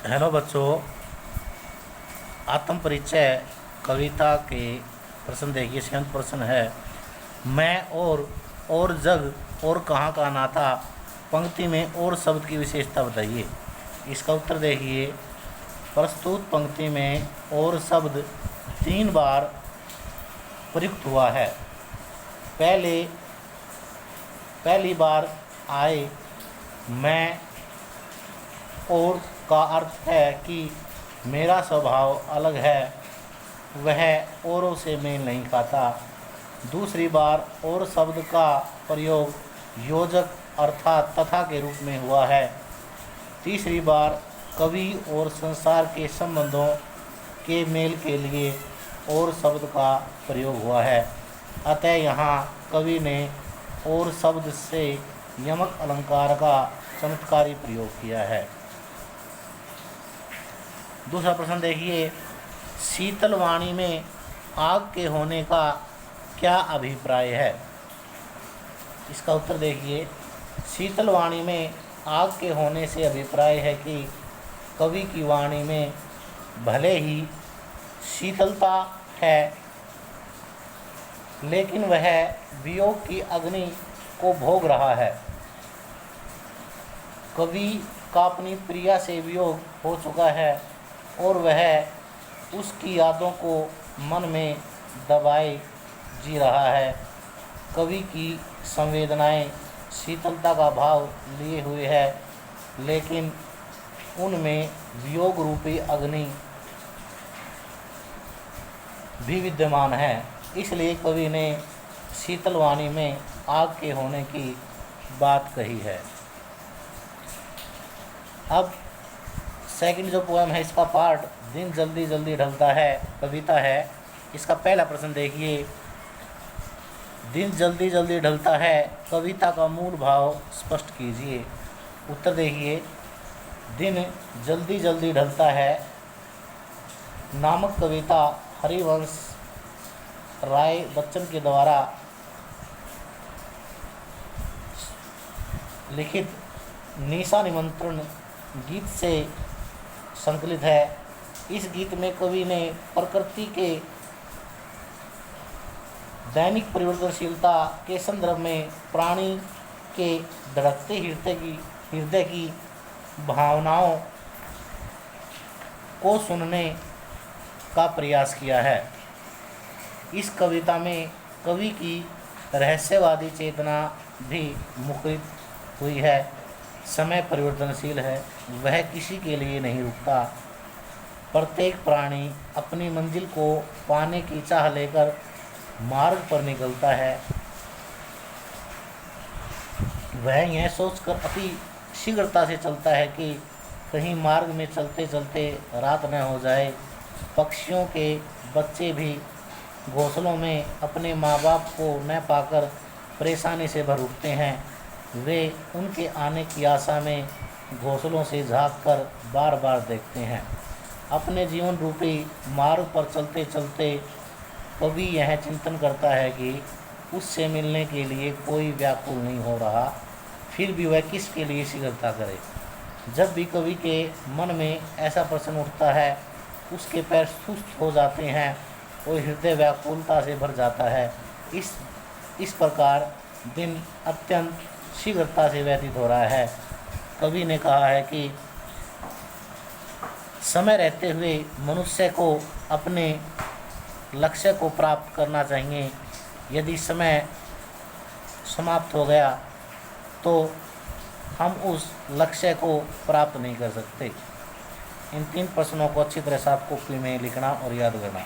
Hello बच्चों, आत्म परिचय कविता के प्रश्न देखिए। 7वां प्रश्न है, मैं और जग और कहाँ का नाता, पंक्ति में और शब्द की विशेषता बताइए। इसका उत्तर देखिए। प्रस्तुत पंक्ति में और शब्द 3 बार प्रयुक्त हुआ है। पहली बार आए मैं, और का अर्थ है कि मेरा स्वभाव अलग है, वह औरों से मेल नहीं खाता। दूसरी बार और शब्द का प्रयोग योजक अर्थात तथा के रूप में हुआ है। तीसरी बार कवि और संसार के संबंधों के मेल के लिए और शब्द का प्रयोग हुआ है। अतः यहाँ कवि ने और शब्द से यमक अलंकार का चमत्कारी प्रयोग किया है। दूसरा प्रश्न देखिए, शीतल वाणी में आग के होने का क्या अभिप्राय है। इसका उत्तर देखिए। शीतल वाणी में आग के होने से अभिप्राय है कि कवि की वाणी में भले ही शीतलता है, लेकिन वह वियोग की अग्नि को भोग रहा है। कवि का अपनी प्रिया से वियोग हो चुका है और वह उसकी यादों को मन में दबाए जी रहा है। कवि की संवेदनाएं शीतलता का भाव लिए हुए है, लेकिन उनमें वियोग रूपी अग्नि भी विद्यमान है। इसलिए कवि ने शीतल वाणी में आग के होने की बात कही है। अब सेकंड जो पोएम है, इसका पार्ट दिन जल्दी जल्दी ढलता है, कविता है। इसका पहला प्रश्न देखिए। दिन जल्दी जल्दी ढलता है, कविता का मूल भाव स्पष्ट कीजिए। उत्तर देखिए। दिन जल्दी जल्दी ढलता है नामक कविता हरिवंश राय बच्चन के द्वारा लिखित निशा निमंत्रण गीत से संकलित है। इस गीत में कवि ने प्रकृति के दैनिक परिवर्तनशीलता के संदर्भ में प्राणी के धड़कते हृदय की भावनाओं को सुनने का प्रयास किया है। इस कविता में कवि की रहस्यवादी चेतना भी मुखरित हुई है। समय परिवर्तनशील है, वह किसी के लिए नहीं रुकता। प्रत्येक प्राणी अपनी मंजिल को पाने की चाह लेकर मार्ग पर निकलता है। वह यह सोचकर अति शीघ्रता से चलता है कि कहीं मार्ग में चलते चलते रात न हो जाए। पक्षियों के बच्चे भी घोंसलों में अपने माँ बाप को न पाकर परेशानी से भर उठते हैं। वे उनके आने की आशा में घोंसलों से झाँक कर बार बार देखते हैं। अपने जीवन रूपी मार्ग पर चलते चलते कवि यह चिंतन करता है कि उससे मिलने के लिए कोई व्याकुल नहीं हो रहा, फिर भी वह किसके लिए शीघ्रता करे। जब भी कवि के मन में ऐसा प्रश्न उठता है, उसके पैर सुस्त हो जाते हैं और हृदय व्याकुलता से भर जाता है। इस प्रकार दिन अत्यंत शीघ्रता से व्यतीत हो रहा है। कवि ने कहा है कि समय रहते हुए मनुष्य को अपने लक्ष्य को प्राप्त करना चाहिए। यदि समय समाप्त हो गया तो हम उस लक्ष्य को प्राप्त नहीं कर सकते। इन 3 प्रश्नों को अच्छी तरह से आप कॉपी में लिखना और याद करना।